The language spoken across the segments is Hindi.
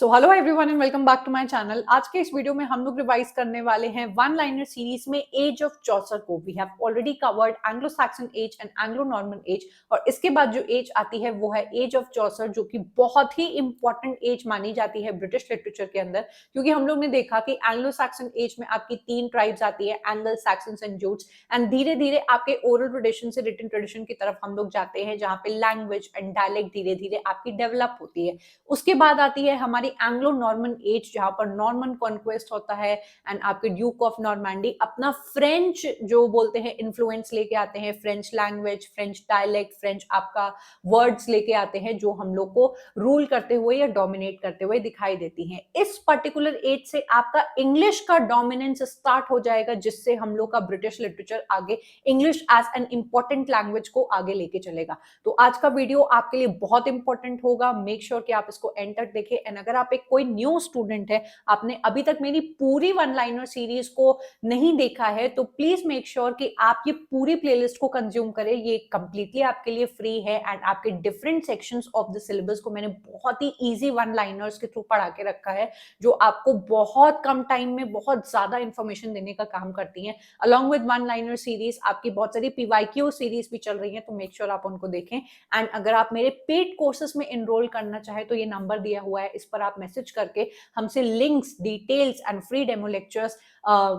So hello everyone and welcome back to my channel. आज के इस वीडियो में हम लोग रिवाइज करने वाले हैं वन लाइनर सीरीज में एज ऑफ चौसर को। We have already covered Anglo Saxon age and Anglo Norman age, और इसके बाद जो एज आती है वो है एज ऑफ चौसर, जो कि बहुत ही इंपॉर्टेंट एज मानी जाती है ब्रिटिश लिटरेचर के अंदर, क्योंकि हम लोग ने देखा कि एंग्लो सैक्सन एज में आपकी तीन ट्राइब्स आती है, angle, Saxons and Jutes, and धीरे धीरे आपके ओरल ट्रेडिशन से रिटन ट्रेडिशन की तरफ हम लोग जाते हैं, जहाँ पे लैंग्वेज एंड डायलेक्ट धीरे धीरे आपकी डेवलप होती है। उसके बाद आती है हमारी एंग्लो नॉर्मन एज, जहां पर नॉर्मन कॉन्क्वेस्ट होता है एंड आपके ड्यूक ऑफ नॉर्मैंडी अपना फ्रेंच जो बोलते हैं इन्फ्लुएंस लेके आते हैं, French language, French dialect, French आपका वर्ड्स लेके आते हैं, जो हम लोग को रूल करते हुए या डोमिनेट करते हुए दिखाई देती हैं। इस पर्टिकुलर एज से आपका इंग्लिश का डोमिनेंस स्टार्ट हो जाएगा, जिससे हम लोग का ब्रिटिश लिटरेचर आगे English as an important language को आगे लेके चलेगा। तो आज का वीडियो आपके लिए बहुत इंपॉर्टेंट होगा। मेक श्योर कि आप इसको एंड तक देखें। एंड अगर आप एक कोई न्यू स्टूडेंट है, आपने अभी तक मेरी पूरी वन लाइनर सीरीज को नहीं देखा है, तो प्लीज मेक श्योर कि आप ये पूरी प्लेलिस्ट को कंज्यूम करें। ये कंप्लीटली आपके लिए फ्री है एंड आपके different sections of the syllabus को मैंने बहुत ही इजी वन लाइनर्स के थ्रू पढ़ा के रखा है, जो आपको बहुत कम टाइम में बहुत ज्यादा इंफॉर्मेशन देने का काम करती है। Along with one liner series आपकी बहुत सारी पीवाईक्यू सीरीज भी चल रही है, तो मेक श्योर आप उनको देखें। एंड अगर आप मेरे पेड कोर्सेज में एनरोल करना चाहे तो ये नंबर दिया हुआ है, इस पर आप मैसेज करके हमसे links, details and free demo lectures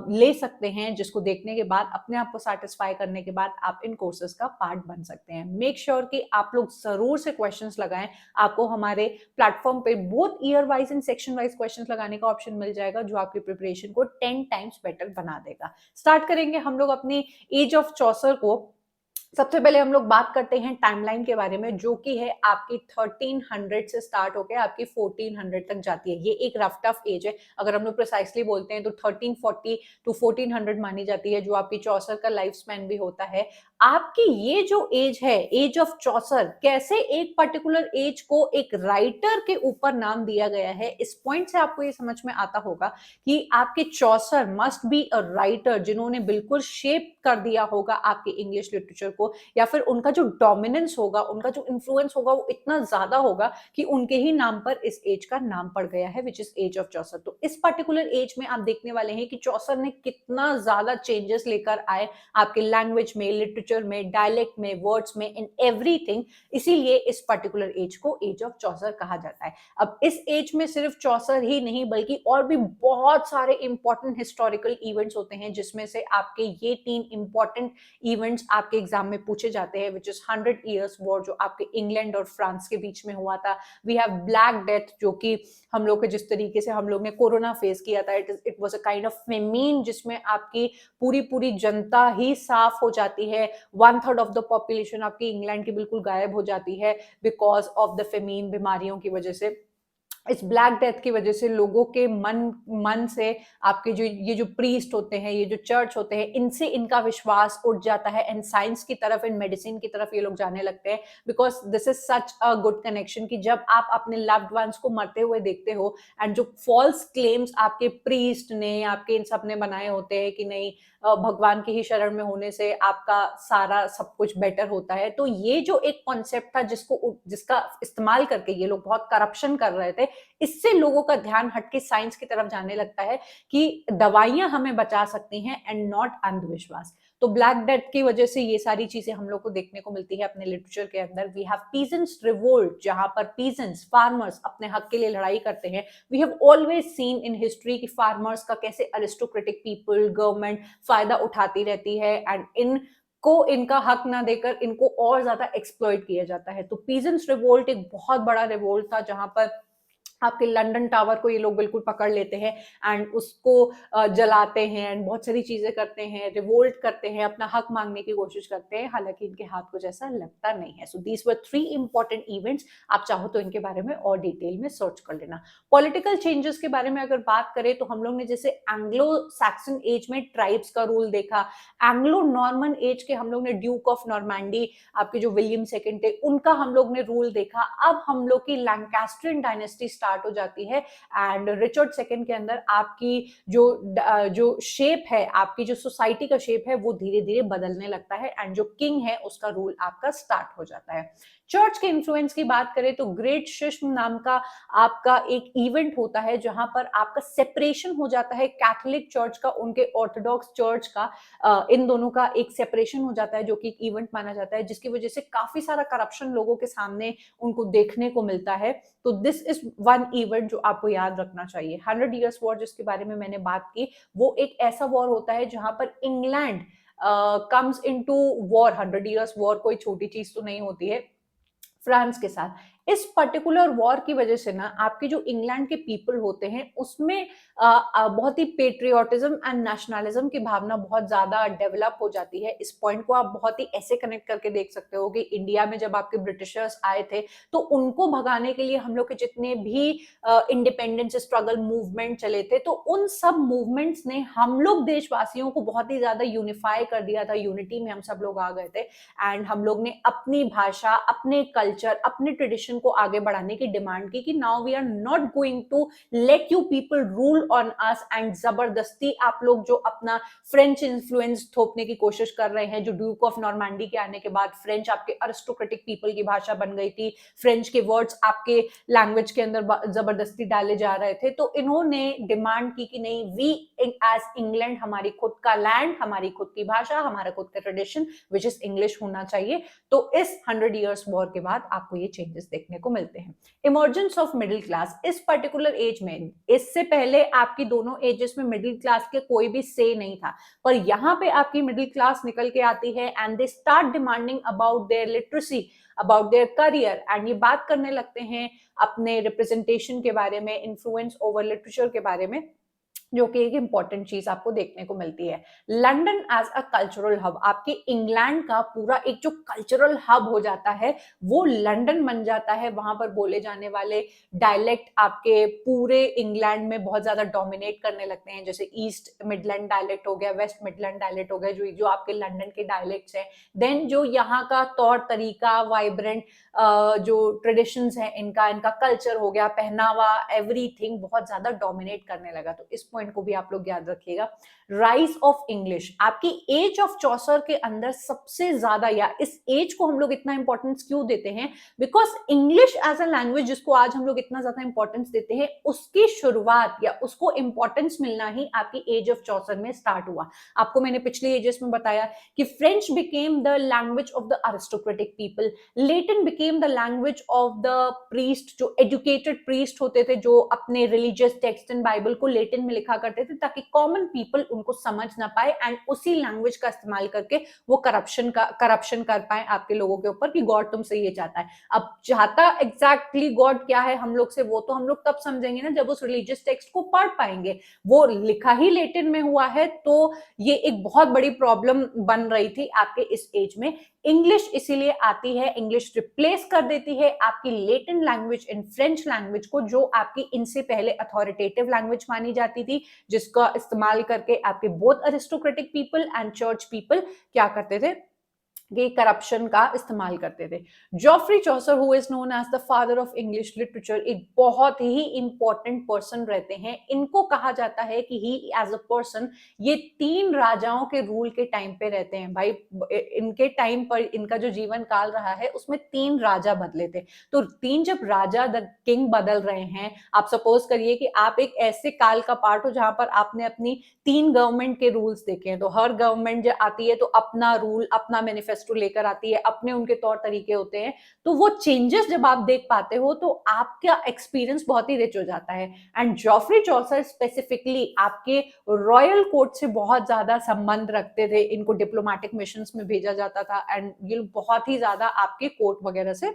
ले सकते हैं, जिसको देखने के बाद अपने आप को सेटिस्फाई करने के बाद आप इन कोर्सेज का पार्ट बन सकते हैं। मेक श्योर कि आप लोग जरूर से क्वेश्चंस लगाएं। आपको हमारे प्लेटफॉर्म पे both year wise and section wise questions लगाने का ऑप्शन मिल जाएगा, जो आपकी प्रिपरेशन को 10 टाइम्स बेटर बना देगा। स्टार्ट करेंगे हम लोग अपनी एज ऑफ चौसर को। सबसे पहले हम लोग बात करते हैं टाइमलाइन के बारे में, जो कि है आपकी 1300 से स्टार्ट होकर आपकी 1400 तक जाती है। ये एक रफ टफ एज है। अगर हम लोग प्रिसाइसली बोलते हैं तो 1340 टू 1400 मानी जाती है, जो आपकी चौसर का लाइफ स्पैन भी होता है। आपकी ये जो एज है, एज ऑफ चौसर, कैसे एक पर्टिकुलर एज को एक राइटर के ऊपर नाम दिया गया है, इस पॉइंट से आपको ये समझ में आता होगा कि आपके चौसर मस्ट बी अ राइटर, जिन्होंने बिल्कुल शेप कर दिया होगा आपके इंग्लिश लिटरेचर को, या फिर उनका जो डोमिनेंस होगा, उनका जो इन्फ्लुएंस होगा, वो इतना ज्यादा होगा कि उनके ही नाम पर इस एज का नाम पड़ गया है, which is age of Chaucer. तो इस पर्टिकुलर एज में आप देखने वाले हैं कि चौसर ने कितना ज्यादा चेंजेस लेकर आए आपके लैंग्वेज में, लिटरेचर में, डायलेक्ट में, वर्ड्स में, इन एवरीथिंग। इसीलिए इस पर्टिकुलर एज को एज ऑफ चौसर कहा जाता है। अब इस एज में सिर्फ चौसर ही नहीं, बल्कि और भी बहुत सारे इंपॉर्टेंट हिस्टोरिकल इवेंट्स होते हैं, जिसमें से आपके ये तीन इंपॉर्टेंट इवेंट्स आपके एग्जाम में पूछे जाते हैं, विच इज 100 ईयर्स वॉर, जो आपके इंग्लैंड और फ्रांस के बीच में हुआ था। वी हैव ब्लैक डेथ, जो कि हम लोग के जिस तरीके से हम लोग ने कोरोना फेस किया था, it was a kind of famine, जिसमें आपकी पूरी पूरी जनता ही साफ हो जाती है। 1/3 ऑफ द पॉपुलेशन आपकी इंग्लैंड की बिल्कुल गायब हो जाती है बिकॉज ऑफ द फेमीन, बीमारियों की वजह से। इस ब्लैक डेथ की वजह से लोगों के मन से आपके जो प्रीस्ट होते हैं, ये जो चर्च होते हैं, इनसे इनका विश्वास उठ जाता है एंड साइंस की तरफ, इन मेडिसिन की तरफ ये लोग जाने लगते हैं, because this is such a good connection कि जब आप अपने लव्ड वंस को मरते हुए देखते हो एंड जो फॉल्स क्लेम्स आपके प्रीस्ट ने, आपके इन सब ने बनाए होते हैं कि नहीं, भगवान की ही शरण में होने से आपका सारा सब कुछ बेटर होता है, तो ये जो एक कॉन्सेप्ट था जिसका इस्तेमाल करके ये लोग बहुत करप्शन कर रहे थे, इससे लोगों का ध्यान हटके साइंस की तरफ जाने लगता है कि दवाइयां हमें बचा सकती हैं एंड नॉट अंधविश्वास। तो ब्लैक डेथ की वजह से ये सारी चीजें हम लोग को देखने को मिलती है अपने लिटरेचर के अंदर। वी हैव पीजेंट्स रिवोल्ट, जहां पर पीजेंट्स, फार्मर्स अपने हक के लिए लड़ाई करते हैं। We have always seen in history कि फार्मर्स का कैसे अरिस्टोक्रेटिक पीपल, गवर्नमेंट फायदा उठाती रहती है एंड को इनका हक ना देकर इनको और ज्यादा एक्सप्लॉइट किया जाता है। तो पीजेंट्स रिवोल्ट एक बहुत बड़ा रिवोल्ट था, जहां पर आपके लंदन टावर को ये लोग बिल्कुल पकड़ लेते हैं एंड उसको जलाते हैं एंड बहुत सारी चीजें करते हैं, रिवोल्ट करते हैं, अपना हक मांगने की कोशिश करते हैं, हालांकि इनके हाथ कुछ ऐसा लगता नहीं है। So these were 3 important events. आप चाहो तो इनके बारे में और डिटेल में सर्च कर लेना। पॉलिटिकल चेंजेस के बारे में अगर बात करें तो हम लोग ने जैसे एंग्लो सैक्सन एज में ट्राइब्स का रूल देखा, एंग्लो नॉर्मन एज के हम लोग ने ड्यूक ऑफ नॉर्मैंडी, आपके जो विलियम सेकेंड थे, उनका हम लोग ने रूल देखा। अब हम लोग की लैंकास्ट्रियन डायनेस्टी स्टार्ट हो जाती है एंड रिचर्ड सेकंड के अंदर आपकी जो शेप है, आपकी जो सोसाइटी का शेप है, वो धीरे धीरे बदलने लगता है एंड जो किंग है उसका रूल आपका स्टार्ट हो जाता है। चर्च के इन्फ्लुएंस की बात करें तो ग्रेट शिश्म नाम का आपका एक इवेंट होता है जहां पर आपका सेपरेशन हो जाता है कैथोलिक चर्च का उनके ऑर्थोडॉक्स चर्च का। इन दोनों का एक सेपरेशन हो जाता है जो कि एक इवेंट माना जाता है जिसकी वजह से काफी सारा करप्शन लोगों के सामने उनको देखने को मिलता है। तो दिस इज वन इवेंट जो आपको याद रखना चाहिए। 100 ईयर्स वॉर जिसके बारे में मैंने बात की, वो एक ऐसा वॉर होता है जहां पर England comes into war. 100 years war कोई छोटी चीज तो नहीं होती है फ्रांस के साथ। इस पर्टिकुलर वॉर की वजह से ना आपके जो इंग्लैंड के पीपल होते हैं उसमें बहुत ही पेट्रियोटिज्म एंड नेशनलिज्म की भावना बहुत ज्यादा डेवलप हो जाती है। इस पॉइंट को आप बहुत ही ऐसे कनेक्ट करके देख सकते हो कि इंडिया में जब आपके ब्रिटिशर्स आए थे तो उनको भगाने के लिए हम लोग के जितने भी इंडिपेंडेंस स्ट्रगल मूवमेंट चले थे तो उन सब मूवमेंट्स ने हम लोग देशवासियों को बहुत ही ज्यादा यूनिफाई कर दिया था। यूनिटी में हम सब लोग आ गए थे एंड हम लोग ने अपनी भाषा, अपने कल्चर, अपने ट्रेडिशन को आगे बढ़ाने की डिमांड की कि now we are not going to let you people rule on us and जबरदस्ती आप लोग जो अपना फ्रेंच इन्फ्लुएंस थोपने की कोशिश कर रहे हैं। जो ड्यूक ऑफ नॉर्मैंडी के आने के बाद फ्रेंच आपके अरिस्टोक्रेटिक पीपल की भाषा बन गई थी, फ्रेंच के वर्ड्स आपके लैंग्वेज के अंदर जबरदस्ती डाले जा रहे थे। तो इन्होंने डिमांड की कि नहीं, वी एज इंग्लैंड, हमारी खुद का लैंड, हमारी खुद की भाषा, हमारा खुद का ट्रेडिशन विच इज इंग्लिश होना चाहिए। तो इस 100 ईयर्स वॉर के बाद आपको ये चेंजेस देखने को मिलते हैं। इमर्जेंस ऑफ मिडिल क्लास इस पर्टिकुलर एज में, इससे पहले आपकी दोनों एजेस में मिडिल क्लास के कोई भी से नहीं था, पर यहाँ पे आपकी मिडिल क्लास निकल के आती है and they start demanding about their literacy, about their career and ये बात करने लगते हैं अपने रिप्रेजेंटेशन के बारे में, इन्फ्लुएंस ओवर लिटरेचर के बारे में, जो कि एक इंपॉर्टेंट चीज आपको देखने को मिलती है। London as a cultural hub, आपके इंग्लैंड का पूरा एक जो कल्चरल हब हो जाता है वो लंदन बन जाता है। वहां पर बोले जाने वाले डायलेक्ट आपके पूरे इंग्लैंड में बहुत ज्यादा डोमिनेट करने लगते हैं, जैसे ईस्ट मिडलैंड डायलेक्ट हो गया, वेस्ट मिडलैंड डायलेक्ट हो गया, जो जो आपके लंदन के डायलेक्ट्स हैं। देन जो यहाँ का तौर तरीका, वाइब्रेंट जो ट्रेडिशंस हैं, इनका इनका कल्चर हो गया, पहनावा, एवरीथिंग बहुत ज्यादा डोमिनेट करने लगा। तो इस पॉइंट को भी आप लोग याद रखिएगा। राइज ऑफ इंग्लिश, आपकी एज ऑफ चौसर के अंदर सबसे ज्यादा, या इस एज को हम लोग इतना इंपॉर्टेंस क्यों देते हैं, because English as a language जिसको आज हम लोग इतना ज्यादा इंपॉर्टेंस देते हैं, उसकी शुरुआत या उसको इंपॉर्टेंस मिलना ही आपकी एज ऑफ चौसर में स्टार्ट हुआ। आपको मैंने पिछले एजेस में बताया कि French became the language of the aristocratic people, Latin became the language of the priest, जो एजुकेटेड प्रीस्ट होते थे, जो अपने रिलीजियस टेक्स्ट इन बाइबल को लेटिन में लिखा करते थे ताकि कॉमन पीपल उनको समझ ना पाए एंड उसी लैंग्वेज का इस्तेमाल करके वो करप्शन कर पाए आपके लोगों के ऊपर कि गॉड तुमसे ये चाहता है। अब चाहता एग्जैक्टली गॉड क्या है हम लोग से, वो तो हम लोग तब समझेंगे ना जब उस रिलीजियस टेक्स्ट को पढ़ पाएंगे। वो लिखा ही लेटिन में हुआ है, तो ये एक बहुत बड़ी प्रॉब्लम बन रही थी आपके इस एज में। इंग्लिश इसीलिए आती है, इंग्लिश रिप्लेस कर देती है आपकी Latin language in French language को, जो आपकी इनसे पहले अथॉरिटेटिव लैंग्वेज मानी जाती थी, जिसका इस्तेमाल करके आपके both aristocratic people and church people क्या करते थे, ये करप्शन का इस्तेमाल करते थे। Geoffrey Chaucer, who is known as the father of English literature, एक बहुत ही इंपॉर्टेंट पर्सन रहते हैं। इनको कहा जाता है कि ही एज अ पर्सन, ये 3 राजाओं के रूल के टाइम पे रहते हैं भाई। इनके टाइम पर इनका जो जीवन काल रहा है उसमें 3 राजा बदले थे। तो 3 जब राजा द किंग बदल रहे हैं, आप सपोज करिए कि आप एक ऐसे काल का पार्ट हो जहां पर आपने अपनी 3 गवर्नमेंट के रूल्स देखे हैं। तो हर गवर्नमेंट जो आती है तो अपना रूल, अपना मैनिफेस्टो लेकर आती है, अपने उनके तौर तरीके होते हैं। तो वो चेंजेस जब आप देख पाते हो तो आपका एक्सपीरियंस बहुत ही रिच हो जाता है। एंड जॉफ्री चौसर स्पेसिफिकली आपके रॉयल कोर्ट से बहुत ज्यादा संबंध रखते थे। इनको डिप्लोमेटिक मिशंस में भेजा जाता था एंड ये बहुत ही ज्यादा आपके कोर्ट वगैरह से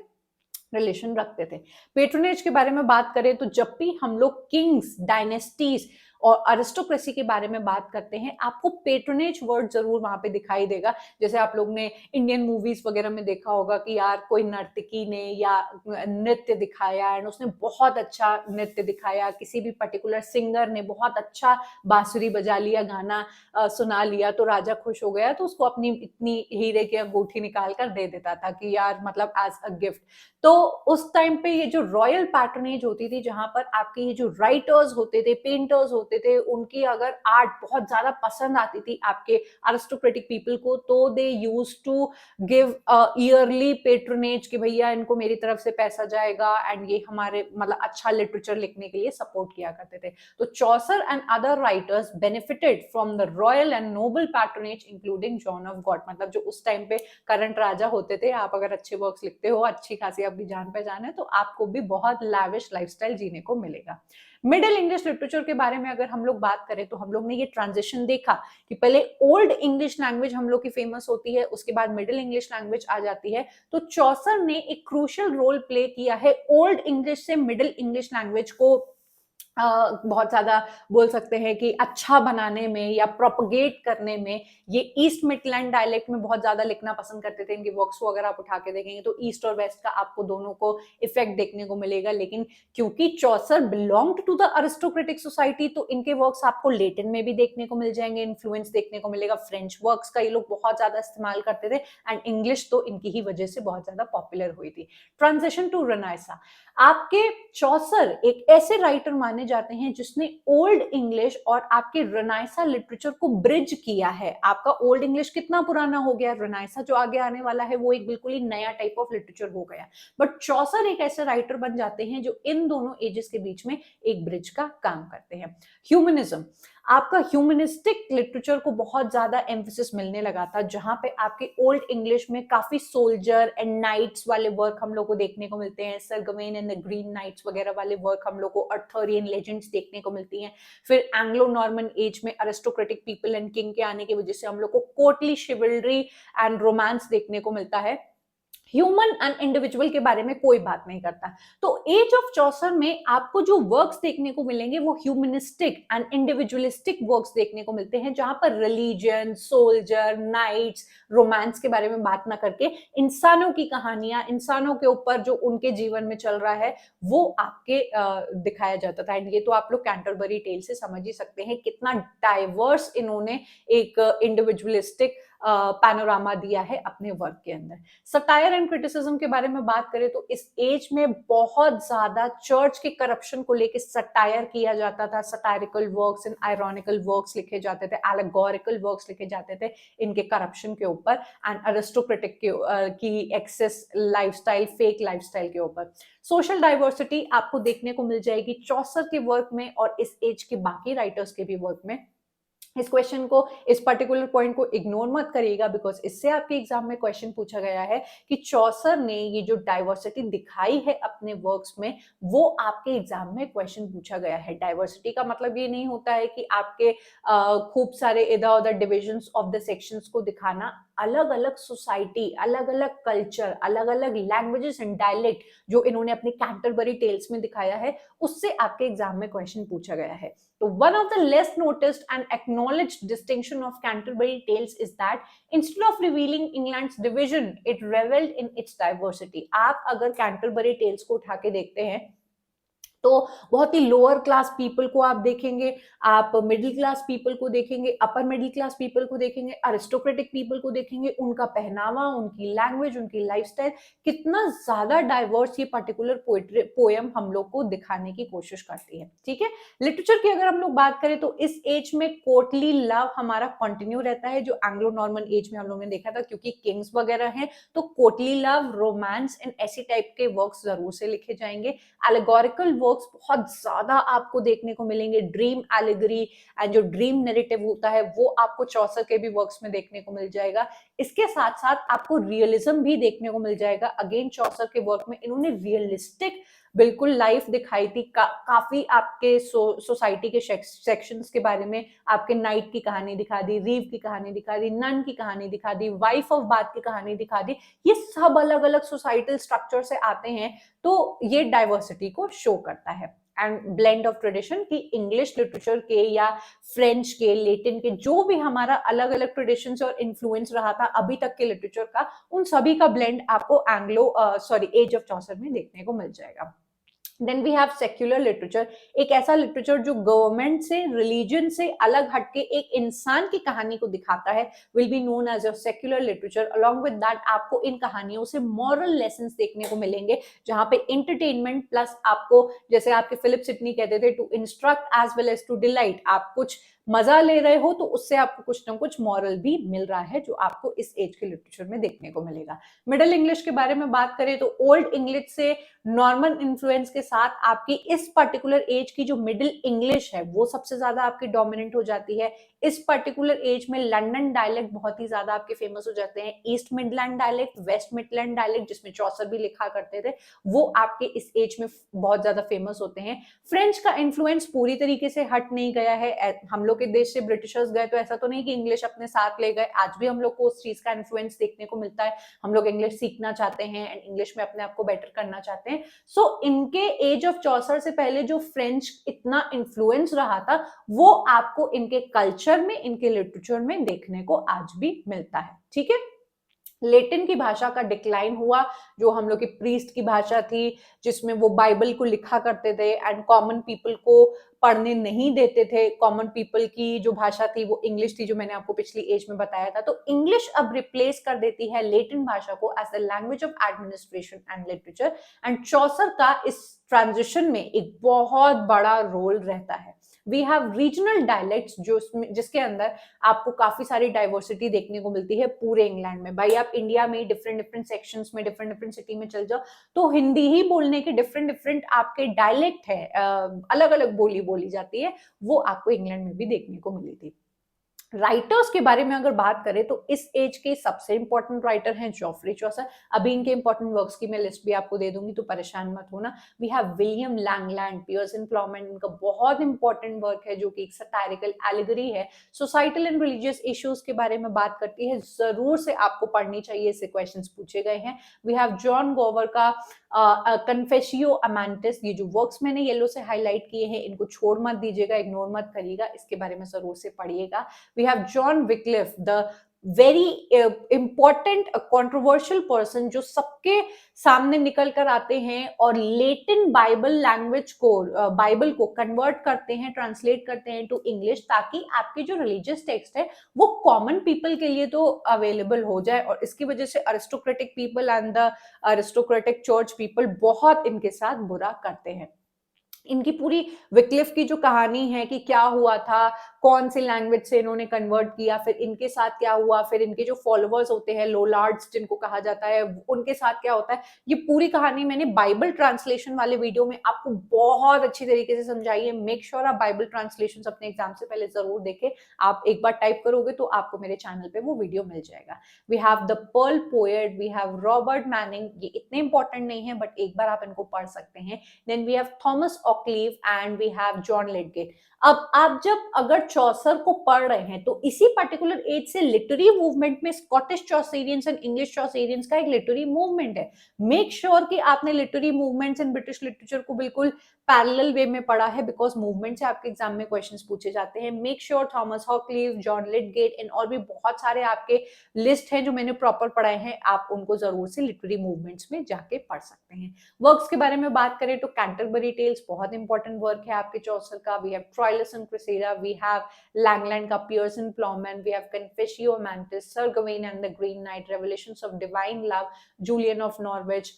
रिलेशन रखते थे। पेट्रोनेज के बारे में बात करें तो जब भी हम लोग किंग्स, डायनेस्टीज और अरिस्टोक्रेसी के बारे में बात करते हैं, आपको पेट्रोनेज वर्ड जरूर वहां पे दिखाई देगा। जैसे आप लोग ने इंडियन मूवीज वगैरह में देखा होगा कि यार कोई नर्तकी ने या नृत्य दिखाया एंड उसने बहुत अच्छा नृत्य दिखाया, किसी भी पर्टिकुलर सिंगर ने बहुत अच्छा बांसुरी बजा लिया, गाना सुना लिया, तो राजा खुश हो गया, तो उसको अपनी इतनी हीरे की अंगूठी निकाल कर दे देता था कि यार मतलब एज अ गिफ्ट। तो उस टाइम पे ये जो रॉयल पैट्रनेज होती थी, जहां पर आपके ये जो राइटर्स होते थे, पेंटर्स होते होते थे, उनकी अगर आर्ट बहुत ज्यादा पसंद आती थी आपके अरिस्टोक्रेटिक पीपल को, तो they use to give early patronage कि भैया इनको मेरी तरफ से पैसा जाएगा, एंड ये हमारे मतलब अच्छा लिटरेचर लिखने के लिए सपोर्ट किया करते थे। तो Chaucer and other writers benefited from the royal and noble patronage including John of God. मतलब जो उस टाइम पे करंट राजा होते थे, आप अगर अच्छे वर्क्स लिखते हो, अच्छी खासी आपकी जान पहचान है, तो आपको भी बहुत लैविश लाइफस्टाइल जीने को मिलेगा। मिडिल इंग्लिश लिटरेचर के बारे में अगर हम लोग बात करें तो हम लोग ने ये ट्रांजिशन देखा कि पहले ओल्ड इंग्लिश लैंग्वेज हम लोग की फेमस होती है, उसके बाद मिडिल इंग्लिश लैंग्वेज आ जाती है। तो चौसर ने एक क्रूशियल रोल प्ले किया है ओल्ड इंग्लिश से मिडिल इंग्लिश लैंग्वेज को बहुत ज्यादा बोल सकते हैं कि अच्छा बनाने में या प्रोपगेट करने में। ये ईस्ट मिडलैंड डायलेक्ट में बहुत ज्यादा लिखना पसंद करते थे। इनकी वर्क्स को अगर आप उठा के देखेंगे तो ईस्ट और वेस्ट का आपको दोनों को इफेक्ट देखने को मिलेगा। लेकिन क्योंकि Chaucer belonged to the aristocratic society, तो इनके वर्क्स आपको लेटिन में भी देखने को मिल जाएंगे, इन्फ्लुएंस देखने को मिलेगा। फ्रेंच वर्क्स का ये लोग बहुत ज्यादा इस्तेमाल करते थे, एंड इंग्लिश तो इनकी ही वजह से बहुत ज्यादा पॉपुलर हुई थी। Transition to renaissance. आपके चौसर एक ऐसे राइटर माने जाते हैं जिसने ओल्ड इंग्लिश और आपके रेनेसां लिटरेचर को ब्रिज किया है। आपका ओल्ड इंग्लिश कितना पुराना हो गया, रेनेसां जो आगे आने वाला है वो एक बिल्कुल ही नया टाइप ऑफ लिटरेचर हो गया। बट चौसर एक ऐसे राइटर बन जाते हैं जो इन दोनों एजेस के बीच में एक ब्रिज का काम करते हैं। ह्यूमनिज्म। आपका ह्यूमनिस्टिक लिटरेचर को बहुत ज्यादा एम्फेसिस मिलने लगा था, जहां पे आपके ओल्ड इंग्लिश में काफी सोल्जर एंड नाइट्स वाले वर्क हम लोग को देखने को मिलते हैं। Sir Gawain and the green knights वगैरह वाले वर्क हम लोग को अर्थरियन लेजेंड्स देखने को मिलती हैं। फिर एंग्लो नॉर्मन एज में अरिस्टोक्रेटिक पीपल एंड किंग के आने की वजह से हम लोग को कोर्टली शिवल्री एंड रोमांस देखने को मिलता है। ह्यूमन एंड इंडिविजुअल के बारे में कोई बात नहीं करता। तो एज ऑफ चौसर में आपको जो वर्क्स देखने को मिलेंगे वो ह्यूमनिस्टिक एंड इंडिविजुअलिस्टिक वर्क्स देखने को मिलते हैं, जहां पर रिलीजन, सोल्जर, नाइट्स, रोमांस के बारे में बात ना करके इंसानों की कहानियां, इंसानों के ऊपर जो उनके जीवन में चल रहा है वो आपके दिखाया जाता था। एंड ये तो आप लोग कैंटरबरी टेल से समझ ही सकते हैं कितना डाइवर्स इन्होंने एक इंडिविजुअलिस्टिक पैनोरामा दिया है अपने वर्क के अंदर। सटायर एंड क्रिटिसिज्म के बारे में बात करें तो इस एज में बहुत ज्यादा चर्च के करप्शन को लेकर सटायर किया जाता था। Satirical works and ironical works लिखे जाते थे, एलेगोरिकल वर्क्स लिखे जाते थे इनके करप्शन के ऊपर एंड अरिस्टोक्रेटिक की एक्सेस लाइफस्टाइल, फेक लाइफस्टाइल के ऊपर। सोशल डाइवर्सिटी आपको देखने को मिल जाएगी चौसर के वर्क में और इस एज के बाकी राइटर्स के भी वर्क में। इस क्वेश्चन को, इस पर्टिकुलर पॉइंट को इग्नोर मत करिएगा, बिकॉज इससे आपके एग्जाम में क्वेश्चन पूछा गया है कि चौसर ने ये जो डाइवर्सिटी दिखाई है अपने वर्क्स में, वो आपके एग्जाम में क्वेश्चन पूछा गया है। डाइवर्सिटी का मतलब ये नहीं होता है कि आपके खूब सारे इधर उधर डिविजन्स ऑफ द सेक्शंस को दिखाना। अलग अलग सोसाइटी, अलग अलग कल्चर, अलग अलग लैंग्वेजेस एंड डायलेक्ट जो इन्होंने अपने कैंटरबरी टेल्स में दिखाया है, उससे आपके एग्जाम में क्वेश्चन पूछा गया है। So one of the less noticed and acknowledged distinction of Canterbury Tales is that instead of revealing England's division, it reveled in its diversity. आप अगर Canterbury Tales को उठा के देखते हैं तो बहुत ही लोअर क्लास पीपल को आप देखेंगे, आप मिडिल क्लास पीपल को देखेंगे, अपर मिडिल क्लास पीपल को देखेंगे, अरिस्टोक्रेटिक पीपल को देखेंगे। उनका पहनावा, उनकी लैंग्वेज, उनकी लाइफस्टाइल, कितना ज्यादा डाइवर्स ये पर्टिकुलर पोएम हम लोग को दिखाने की कोशिश करती है। ठीक है, लिटरेचर की अगर हम लोग बात करें तो इस एज में कोर्टली लव हमारा कंटिन्यू रहता है, जो एंग्लो नॉर्मन एज में हम लोगों ने देखा था। क्योंकि किंग्स वगैरह हैं तो कोर्टली लव, रोमांस एंड ऐसी टाइप के वर्क्स जरूर से लिखे जाएंगे। एलेगोरिकल वर्क्स बहुत ज्यादा आपको देखने को मिलेंगे। ड्रीम एलिगरी एंड जो ड्रीम नैरेटिव होता है वो आपको चौसर के भी वर्क्स में देखने को मिल जाएगा। इसके साथ साथ आपको रियलिज्म भी देखने को मिल जाएगा। अगेन चौसर के वर्क में इन्होंने रियलिस्टिक बिल्कुल लाइफ दिखाई थी। काफी आपके सोसाइटी के सेक्शंस के बारे में आपके नाइट की कहानी दिखा दी, रीव की कहानी दिखा दी, नन की कहानी दिखा दी, वाइफ ऑफ बाथ की कहानी दिखा दी। ये सब अलग अलग सोसाइटल स्ट्रक्चर से आते हैं, तो ये डाइवर्सिटी को शो करता है। एंड ब्लेंड ऑफ ट्रेडिशन की इंग्लिश लिटरेचर के या फ्रेंच के, लेटिन के, जो भी हमारा अलग अलग ट्रेडिशंस और इन्फ्लुएंस रहा था अभी तक के लिटरेचर का, उन सभी का ब्लेंड आपको एज ऑफ चौसर में देखने को मिल जाएगा। Then we have secular literature, एक ऐसा लिटरेचर जो गवर्नमेंट से, रिलीजन से अलग हटके एक इंसान की कहानी को दिखाता है, will be known as a secular literature. Along with that आपको इन कहानियों से मॉरल लेसन्स देखने को मिलेंगे, जहां पे एंटरटेनमेंट प्लस आपको, जैसे आपके फिलिप सिडनी कहते थे, to instruct as well as to delight, आप कुछ मजा ले रहे हो तो उससे आपको कुछ ना कुछ मॉरल भी मिल रहा है, जो आपको इस एज के लिटरेचर में देखने को मिलेगा। मिडिल इंग्लिश के बारे में बात करें तो ओल्ड इंग्लिश से नॉर्मन इन्फ्लुएंस के साथ आपकी इस पर्टिकुलर एज की जो मिडिल इंग्लिश है वो सबसे ज्यादा आपकी डोमिनेंट हो जाती है। इस पर्टिकुलर एज में लंदन डायलेक्ट बहुत ही ज्यादा आपके फेमस हो जाते हैं। East Midland dialect, West Midland dialect जिसमें चौसर भी लिखा करते थे, वो आपके इस एज में बहुत ज्यादा फेमस होते हैं। फ्रेंच का इन्फ्लुएंस पूरी तरीके से हट नहीं गया है। हम लोग के देश से ब्रिटिशर्स गए तो ऐसा तो नहीं कि इंग्लिश अपने साथ ले गए, आज भी हम लोग को उस चीज का इन्फ्लुएंस देखने को मिलता है। हम लोग इंग्लिश सीखना चाहते हैं एंड इंग्लिश में अपने आप को बेटर करना चाहते हैं। सो इनके एज ऑफ चौसर से पहले जो फ्रेंच इतना इन्फ्लुएंस रहा था, वो आपको इनके कल्चर में, इनके लिटरेचर में देखने को आज भी मिलता है। ठीक है। लेटिन की भाषा का डिक्लाइन हुआ, जो हम लोग की प्रीस्ट की भाषा थी, जिसमें वो बाइबल को लिखा करते थे एंड कॉमन पीपल को पढ़ने नहीं देते थे। कॉमन पीपल की जो भाषा थी वो इंग्लिश थी, जो मैंने आपको पिछली एज में बताया था। तो इंग्लिश अब रिप्लेस कर देती है लेटिन भाषा को as the language of administration and literature. And Chaucer का इस ट्रांजिशन में एक बहुत बड़ा रोल रहता है। वी हैव रीजनल डायलेक्ट्स, जो जिसके अंदर आपको काफी सारी डाइवर्सिटी देखने को मिलती है पूरे इंग्लैंड में। भाई आप इंडिया में डिफरेंट डिफरेंट सेक्शंस में, डिफरेंट डिफरेंट सिटी में चल जाओ तो हिंदी ही बोलने के डिफरेंट डिफरेंट आपके डायलेक्ट है, अलग अलग बोली बोली जाती है, वो आपको इंग्लैंड में भी देखने को मिली थी। राइटर्स के बारे में अगर बात करें तो इस एज के सबसे इंपॉर्टेंट राइटर हैं जॉफरी चौसर। अभी इनके इंपॉर्टेंट वर्क्स की मैं लिस्ट भी आपको दे दूंगी, तो परेशान मत होना। We have William Langland, Pierson Plowman, इनका बहुत इंपॉर्टेंट वर्क है जो कि एक सटायरिकल एलिगरी है, सोसाइटल एंड रिलीजियस इश्यूज के बारे में बात करती है, जरूर से आपको पढ़नी चाहिए, इससे क्वेश्चंस पूछे गए हैं। वी हैव जॉन गोवर का कन्फेशियो अमांटिस, ये जो वर्क्स मैंने येलो से हाईलाइट किए हैं इनको छोड़ मत दीजिएगा, इग्नोर मत करिएगा, इसके बारे में जरूर से पढ़िएगा। We have John Wycliffe, the very important controversial person, जो सबके सामने निकल कर आते हैं और लेटिन बाइबल लैंग्वेज को, बाइबल को कन्वर्ट करते हैं, ट्रांसलेट करते हैं टू इंग्लिश, ताकि आपके जो रिलीजियस टेक्स्ट है वो कॉमन पीपल के लिए तो अवेलेबल हो जाए। और इसकी वजह से aristocratic people and the aristocratic church people बहुत इनके साथ बुरा करते हैं। इनकी पूरी विक्लिफ की जो कहानी है कि क्या हुआ था, कौन सी लैंग्वेज से इन्होंने कन्वर्ट किया, फिर इनके साथ क्या हुआ, फिर इनके जो फॉलोअर्स होते हैं लोलार्ड्स जिनको कहा जाता है, उनके साथ क्या होता है, ये पूरी कहानी मैंने बाइबल ट्रांसलेशन वाले वीडियो में आपको बहुत अच्छी तरीके से समझाई है। मेक श्योर आप बाइबल ट्रांसलेशन अपने एग्जाम से पहले जरूर देखें। आप एक बार टाइप करोगे तो आपको मेरे चैनल पे वो वीडियो मिल जाएगा। We have the pearl poet, we have Robert Manning, ये इतने इंपॉर्टेंट नहीं है बट एक बार आप इनको पढ़ सकते हैं। Then we have Thomas Occleve and we have John Lydgate. अब आप जब अगर चौसर को पढ़ रहे हैं तो इसी पर्टिकुलर एज से लिटरेरी मूवमेंट में स्कॉटिश चौसरियंस एंड इंग्लिश चौसरियंस का एक लिटरेरी मूवमेंट है। मेक श्योर कि आपने literary movements in British literature को बिल्कुल पैरेलल वे में पढ़ा है, बिकॉज मूवमेंट से आपके एग्जाम में क्वेश्चंस पूछे जाते हैं। Make sure Thomas Occleve, John Lydgate and और भी बहुत सारे आपके लिस्ट हैं जो मैंने प्रॉपर पढ़ाए हैं, आप उनको जरूर से लिटरेरी मूवमेंट्स में जाके पढ़ सकते हैं। वर्क्स के बारे में बात करें तो कैंटरबरी टेल्स बहुत इंपॉर्टेंट वर्क है आपके चौसर का। We have Troilus and Criseyde, we have Langland का Pierson Plowman, we have Confessio Amantis, sir Gawain and the green knight, revelations of divine love, Julian of Norwich.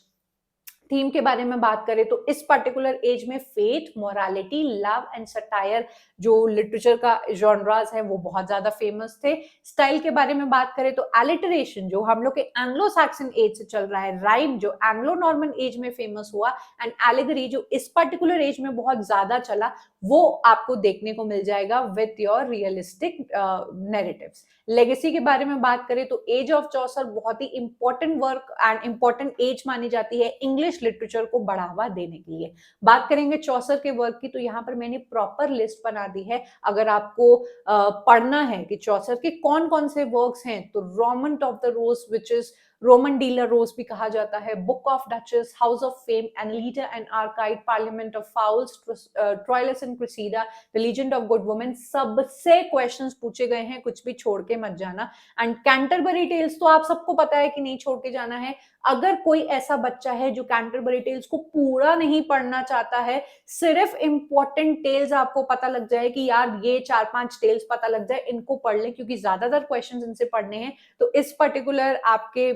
Theme के बारे में बात करें तो इस पर्टिकुलर एज में faith, morality, love and satire जो लिटरेचर का जॉनरास है वो बहुत ज्यादा फेमस थे। स्टाइल के बारे में बात करें तो एलिटरेशन जो हम लोग के एंग्लो सैक्सन एज से चल रहा है, राइम जो एंग्लो नॉर्मन एज में फेमस हुआ, एंड एलिगरी जो इस पर्टिकुलर एज में बहुत ज्यादा चला, वो आपको देखने को मिल जाएगा with your realistic narratives. Legacy के बारे में बात करें तो एज ऑफ चौसर बहुत ही important work and important age मानी जाती है इंग्लिश लिटरेचर को बढ़ावा देने के लिए। बात करेंगे चौसर के वर्क की तो यहाँ पर मैंने प्रॉपर लिस्ट बना दी है। अगर आपको पढ़ना है कि चौसर के कौन कौन से वर्क्स हैं तो Romaunt of the Rose which is Roman de la Rose भी कहा जाता है, Book of Duchess, House of Fame, Anelida and आर्काइव, Parliament of Fowls, Troilus and Cressida, the Legend of Good Women, सबसे क्वेश्चंस पूछे गए हैं, कुछ भी छोड़ के मत जाना। एंड कैंटरबरी टेल्स तो आप सबको पता है कि नहीं छोड़ के जाना है। अगर कोई ऐसा बच्चा है जो कैंटरबरी टेल्स को पूरा नहीं पढ़ना चाहता है, सिर्फ इंपॉर्टेंट टेल्स आपको पता लग जाए कि यार ये 4-5 टेल्स पता लग जाए, इनको पढ़ लें क्योंकि ज्यादातर क्वेश्चंस इनसे पढ़ने हैं, तो इस पर्टिकुलर आपके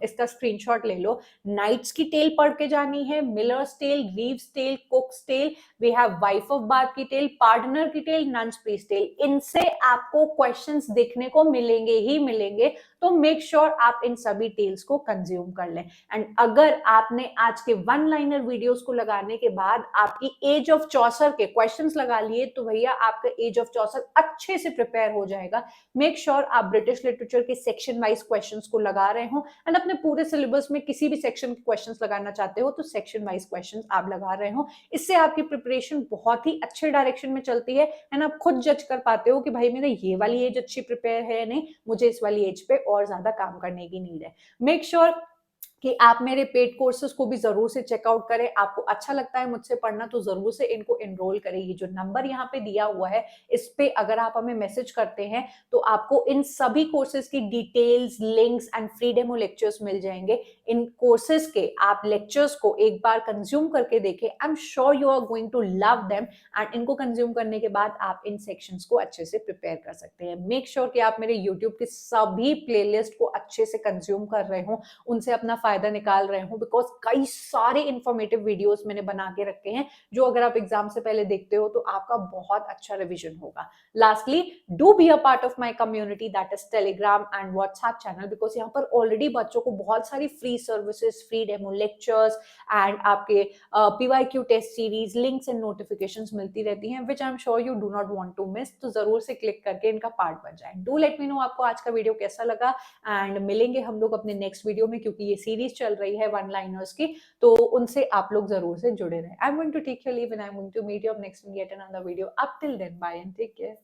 इसका स्क्रीनशॉट ले लो। नाइट्स की टेल पढ़ के जानी है, miller's tale, reeve's tale, cook's tale, we have wife of Bath की टेल, पार्टनर की टेल, नन्स प्रीस्ट टेल। इनसे आपको क्वेश्चंस देखने को मिलेंगे ही मिलेंगे, तो मेक श्योर आप इन सभी टेल्स को कंज्यूम कर लें। एंड अगर आपने आज के वन लाइनर वीडियोस को लगाने के बाद आपकी एज ऑफ चौसर के क्वेश्चंस लगा लिए, तो भैया आपका एज ऑफ चौसर अच्छे से प्रिपेयर हो जाएगा। मेक श्योर आप ब्रिटिश लिटरेचर के सेक्शन वाइज क्वेश्चंस को लगा रहे हो, एंड अपने पूरे सिलेबस में किसी भी सेक्शन के क्वेश्चंस लगाना चाहते हो तो सेक्शन वाइज क्वेश्चंस आप लगा रहे हो। इससे आपकी प्रिपरेशन बहुत ही अच्छे डायरेक्शन में चलती है, एंड आप खुद जज कर पाते हो कि भाई मेरा ये वाली एज अच्छी प्रिपेयर है या नहीं, मुझे इस वाली एज पे और ज्यादा काम करने की नीड है। मेक श्योर कि आप मेरे पेड कोर्सेज को भी जरूर से चेकआउट करें। आपको अच्छा लगता है मुझसे पढ़ना तो जरूर से इनको एनरोल करें। ये जो नंबर यहाँ पे दिया हुआ है, इस पे अगर आप हमें मैसेज करते हैं तो आपको इन सभी कोर्सेज की details, links and free demo lectures मिल जाएंगे। इन कोर्सेज के आप लेक्चर्स को एक बार कंज्यूम करके देखें, I am sure you are going to love them, and इनको कंज्यूम करने के बाद आप इन सेक्शंस को अच्छे से प्रिपेयर कर सकते हैं। मेक श्योर कि आप मेरे यूट्यूब के सभी प्लेलिस्ट को अच्छे से कंज्यूम कर रहे हो, उनसे अपना फायदा निकाल रहे हूं, बिकॉज कई सारे इंफॉर्मेटिव वीडियोस मैंने बना के रखे हैं जो अगर आप एग्जाम से पहले देखते हो तो आपका बहुत अच्छा रिवीजन होगा। Lastly, do be a part of my community, that is Telegram and WhatsApp channel, because यहाँ पर ऑलरेडी बच्चों को बहुत सारी free services, free demo lectures and आपके PYQ test series, links and notifications मिलती रहती हैं, which I am sure you do not want to miss. तो जरूर से क्लिक करके इनका पार्ट बन जाए। डू लेट मी नो आपको आज का वीडियो कैसा लगा, एंड मिलेंगे हम लोग अपने नेक्स्ट वीडियो में, क्योंकि ये सीरीज चल रही है वन लाइनर्स की, तो उनसे आप लोग जरूर से जुड़े रहें। I am going to take your leave and I am going to meet you up next in yet another video. Up till then, bye and take care.